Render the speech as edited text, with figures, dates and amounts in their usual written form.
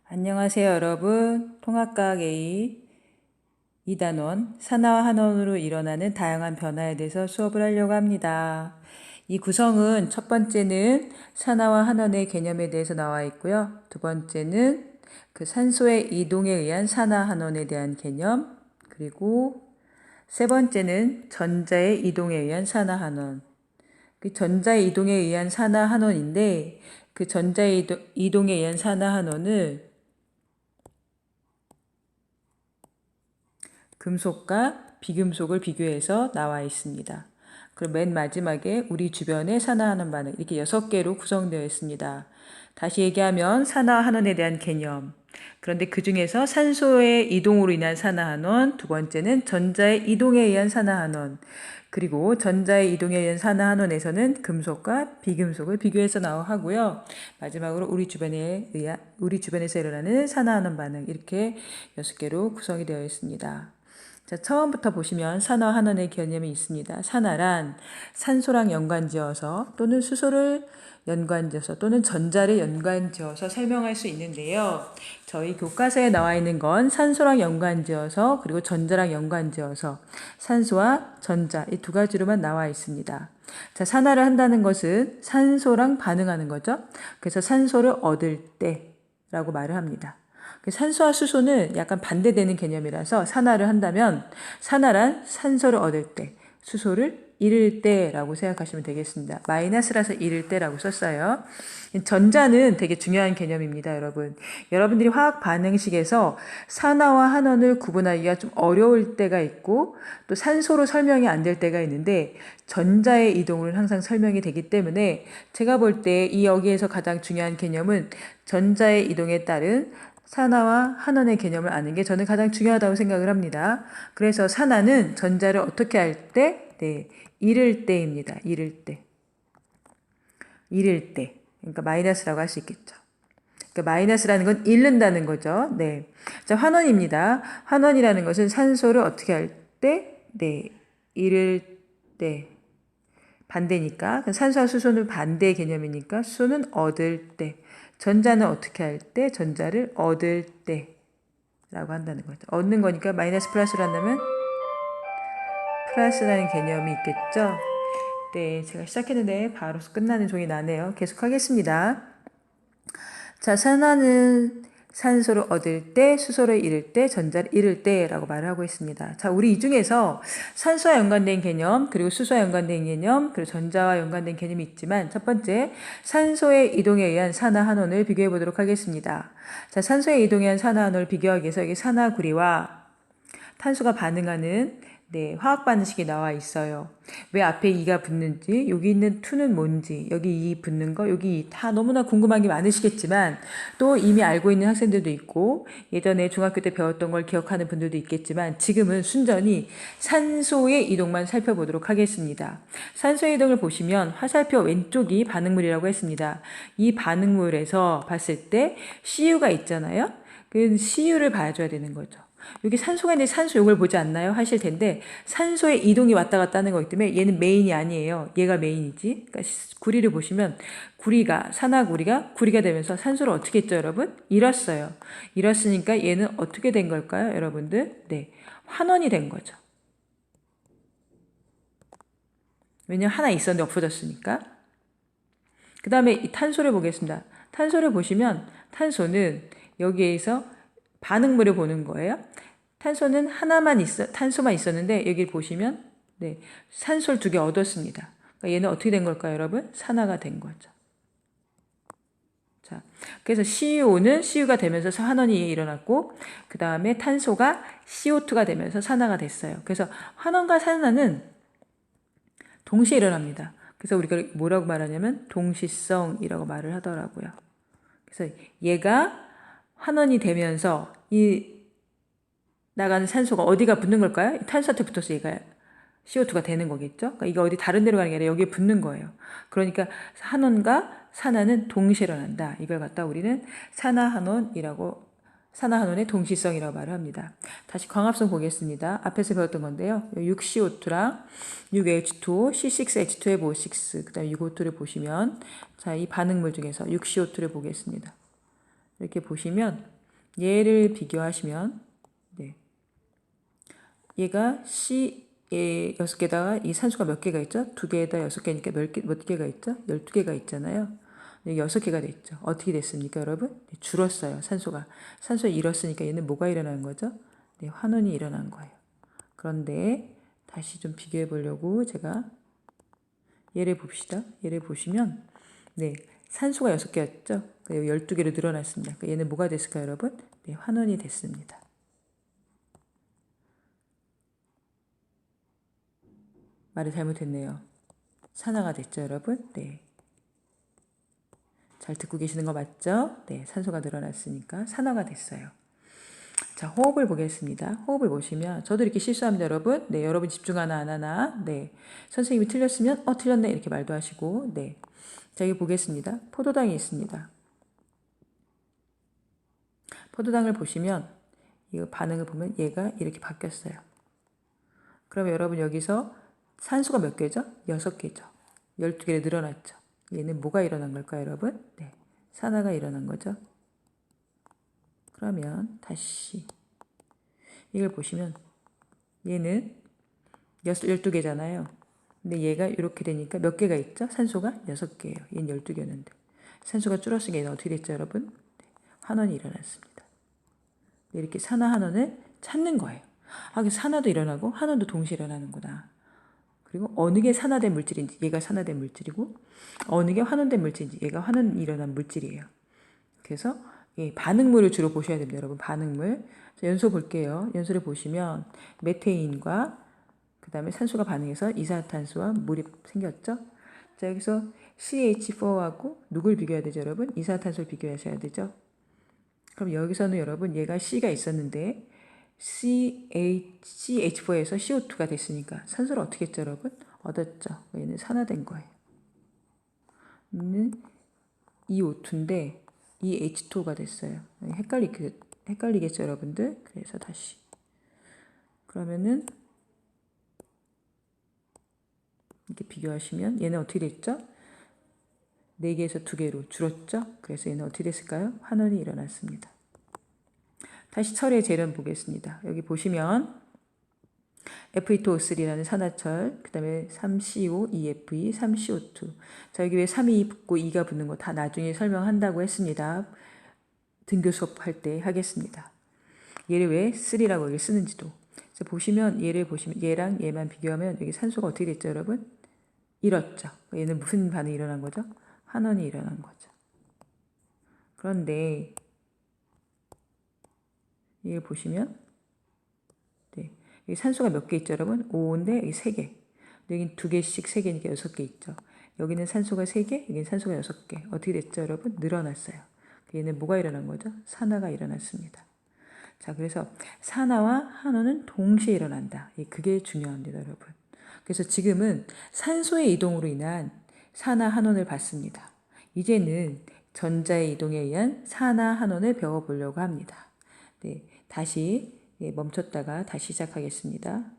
안녕하세요, 여러분. 통합과학 A 2단원 산화와 한원으로 일어나는 다양한 변화에 대해서 수업을 하려고 합니다. 이 구성은 첫 번째는 산화와 한원의 개념에 대해서 나와 있고요. 두 번째는 그 산소의 이동에 의한 산화 한원에 대한 개념, 그리고 세 번째는 전자의 이동에 의한 산화 한원. 그 전자의 이동에 의한 산화 한원인데 그 전자의 이동에 의한 산화 한원을 금속과 비금속을 비교해서 나와 있습니다. 그리고 맨 마지막에 우리 주변의 산화하는 반응 이렇게 6개로 구성되어 있습니다. 다시 얘기하면 산화한원에 대한 개념. 그런데 그 중에서 산소의 이동으로 인한 산화한원, 두 번째는 전자의 이동에 의한 산화한원, 그리고 전자의 이동에 의한 산화한원에서는 금속과 비금속을 비교해서 하고요. 마지막으로 우리 주변에서 일어나는 산화한원 반응 이렇게 6개로 구성이 되어 있습니다. 자, 처음부터 보시면 산화 한원의 개념이 있습니다. 산화란 산소랑 연관지어서 또는 수소를 연관지어서 또는 전자를 연관지어서 설명할 수 있는데요. 저희 교과서에 나와 있는 건 산소랑 연관지어서 그리고 전자랑 연관지어서 산소와 전자 이 두 가지로만 나와 있습니다. 자, 산화를 한다는 것은 산소랑 반응하는 거죠. 그래서 산소를 얻을 때라고 말을 합니다. 산소와 수소는 약간 반대되는 개념이라서 산화를 한다면 산화란 산소를 얻을 때, 수소를 잃을 때라고 생각하시면 되겠습니다. 마이너스라서 잃을 때라고 썼어요. 전자는 되게 중요한 개념입니다, 여러분. 여러분들이 화학 반응식에서 산화와 한원을 구분하기가 좀 어려울 때가 있고 또 산소로 설명이 안 될 때가 있는데 전자의 이동을 항상 설명이 되기 때문에 제가 볼 때 이 여기에서 가장 중요한 개념은 전자의 이동에 따른 산화와 한원의 개념을 아는 게 저는 가장 중요하다고 생각을 합니다. 그래서 산화는 전자를 어떻게 할 때? 네, 잃을 때입니다. 잃을 때. 잃을 때. 그러니까 마이너스라고 할 수 있겠죠. 그러니까 마이너스라는 건 잃는다는 거죠. 네. 자, 환원입니다. 환원이라는 것은 산소를 어떻게 할 때? 네, 잃을 때. 반대니까. 산소와 수소는 반대 개념이니까 수소는 얻을 때. 전자는 어떻게 할 때? 전자를 얻을 때 라고 한다는 거죠. 얻는 거니까 마이너스 플러스로 한다면 플러스라는 개념이 있겠죠. 네, 제가 시작했는데 바로 끝나는 종이 나네요. 계속하겠습니다. 자, 산화는 산소를 얻을 때, 수소를 잃을 때, 전자를 잃을 때라고 말을 하고 있습니다. 자, 우리 이 중에서 산소와 연관된 개념, 그리고 수소와 연관된 개념, 그리고 전자와 연관된 개념이 있지만 첫 번째, 산소의 이동에 의한 산화한원을 비교해 보도록 하겠습니다. 자, 산소의 이동에 의한 산화한원을 비교하기 위해서 여기 산화구리와 탄소가 반응하는 화학 반응식이 나와 있어요. 왜 앞에 2가 붙는지, 여기 있는 2는 뭔지, 여기 2 붙는 거, 여기 2 다 너무나 궁금한 게 많으시겠지만 또 이미 알고 있는 학생들도 있고 예전에 중학교 때 배웠던 걸 기억하는 분들도 있겠지만 지금은 순전히 산소의 이동만 살펴보도록 하겠습니다. 산소의 이동을 보시면 화살표 왼쪽이 반응물이라고 했습니다. 이 반응물에서 봤을 때 CU가 있잖아요. 그 CU를 봐줘야 되는 거죠. 여기 산소가 있는데 산소 이걸 보지 않나요? 하실 텐데 산소의 이동이 왔다 갔다 하는 거기 때문에 얘는 메인이 아니에요. 얘가 메인이지. 그러니까 구리를 보시면 산화구리가 구리가 되면서 산소를 어떻게 했죠, 여러분? 잃었어요. 잃었으니까 얘는 어떻게 된 걸까요, 여러분들? 네, 환원이 된 거죠. 왜냐면 하나 있었는데 없어졌으니까. 그 다음에 이 탄소를 보겠습니다. 탄소를 보시면 탄소는 여기에서 반응물을 보는 거예요. 탄소는 탄소만 있었는데 여기 보시면 네, 산소를 2개 얻었습니다. 그러니까 얘는 어떻게 된 걸까요, 여러분? 산화가 된 거죠. 자, 그래서 CuO는 CU가 되면서 환원이 일어났고 그 다음에 탄소가 CO2가 되면서 산화가 됐어요. 그래서 환원과 산화는 동시에 일어납니다. 그래서 우리가 뭐라고 말하냐면 동시성이라고 말을 하더라고요. 그래서 얘가 환원이 되면서 이 나가는 산소가 어디가 붙는 걸까요? 탄소한테 붙어서 얘가 CO2가 되는 거겠죠? 그러니까 이거 어디 다른 데로 가는 게 아니라 여기에 붙는 거예요. 그러니까 한원과 산화는 동시에 일어난다. 이걸 갖다 우리는 산화한원의 동시성이라고 말을 합니다. 다시 광합성 보겠습니다. 앞에서 배웠던 건데요. 6CO2랑 6H2O, C6H2FO6, 그 다음에 6O2를 보시면 자, 이 반응물 중에서 6CO2를 보겠습니다. 이렇게 보시면 얘를 비교하시면 네. 얘가 C에 6개다가 이 산소가 몇 개가 있죠? 2개에다 6개니까 몇 개가 있죠? 12개가 있잖아요. 6개가 됐죠. 어떻게 됐습니까, 여러분? 네, 줄었어요, 산소가. 산소를 잃었으니까 얘는 뭐가 일어나는 거죠? 네, 환원이 일어난 거예요. 그런데 다시 좀 비교해 보려고 제가 얘를 봅시다. 얘를 보시면 네, 산소가 6개였죠? 12개로 늘어났습니다. 그러니까 얘는 뭐가 됐을까요, 여러분? 네, 환원이 됐습니다. 말을 잘못했네요. 산화가 됐죠, 여러분? 네. 잘 듣고 계시는 거 맞죠? 네, 산소가 늘어났으니까 산화가 됐어요. 자, 호흡을 보겠습니다. 호흡을 보시면 저도 이렇게 실수합니다, 여러분. 네, 여러분 집중하나 안 하나. 네, 선생님이 틀렸으면 틀렸네 이렇게 말도 하시고. 네, 자, 여기 보겠습니다. 포도당이 있습니다. 포도당을 보시면 이 반응을 보면 얘가 이렇게 바뀌었어요. 그러면 여러분 여기서 산소가 몇 개죠? 6개죠. 12개로 늘어났죠. 얘는 뭐가 일어난 걸까요, 여러분? 네, 산화가 일어난 거죠. 그러면 다시 이걸 보시면 얘는 12개잖아요. 근데 얘가 이렇게 되니까 몇 개가 있죠? 산소가 6개예요. 얘는 12개였는데. 산소가 줄었으니까 얘는 어떻게 됐죠, 여러분? 네, 환원이 일어났습니다. 이렇게 산화 환원을 찾는 거예요. 아, 산화도 일어나고 환원도 동시에 일어나는구나. 그리고 어느 게 산화된 물질인지 얘가 산화된 물질이고 어느 게 환원된 물질인지 얘가 환원이 일어난 물질이에요. 그래서 반응물을 주로 보셔야 됩니다, 여러분. 반응물. 자, 연소 볼게요. 연소를 보시면 메테인과 그 다음에 산소가 반응해서 이산화탄소와 물이 생겼죠. 자, 여기서 CH4하고 누굴 비교해야 되죠, 여러분? 이산화탄소를 비교하셔야 되죠. 그럼 여기서는 여러분 얘가 C가 있었는데 CH4에서 CO2가 됐으니까 산소를 어떻게 했죠, 여러분? 얻었죠. 얘는 산화된 거예요. 얘는 E2인데 H2가 됐어요. 헷갈리겠죠, 여러분들? 그래서 다시. 그러면은 이렇게 비교하시면 얘는 어떻게 됐죠? 4개에서 2개로 줄었죠? 그래서 얘는 어떻게 됐을까요? 환원이 일어났습니다. 다시 철의 재련 보겠습니다. 여기 보시면 Fe2O3라는 산화철, 그 다음에 3CO, EFE, 3CO2. 자, 여기 왜 3이 붙고 2가 붙는 거 다 나중에 설명한다고 했습니다. 등교 수업할 때 하겠습니다. 얘를 왜 3라고 여기 쓰는지도. 보시면 얘를 보시면 얘랑 얘만 비교하면 여기 산소가 어떻게 됐죠, 여러분? 잃었죠. 얘는 무슨 반응이 일어난 거죠? 환원이 일어난 거죠. 그런데 이걸 보시면 네, 여기 산소가 몇 개 있죠, 여러분? 5인데 여기 3개. 여긴 2개씩 3개니까 6개 있죠. 여기는 산소가 3개, 여기는 산소가 6개. 어떻게 됐죠, 여러분? 늘어났어요. 얘는 뭐가 일어난 거죠? 산화가 일어났습니다. 자, 그래서 산화와 환원은 동시에 일어난다. 그게 중요합니다, 여러분. 그래서 지금은 산소의 이동으로 인한 산화 환원을 봤습니다. 이제는 전자의 이동에 의한 산화 환원을 배워보려고 합니다. 네, 다시 멈췄다가 다시 시작하겠습니다.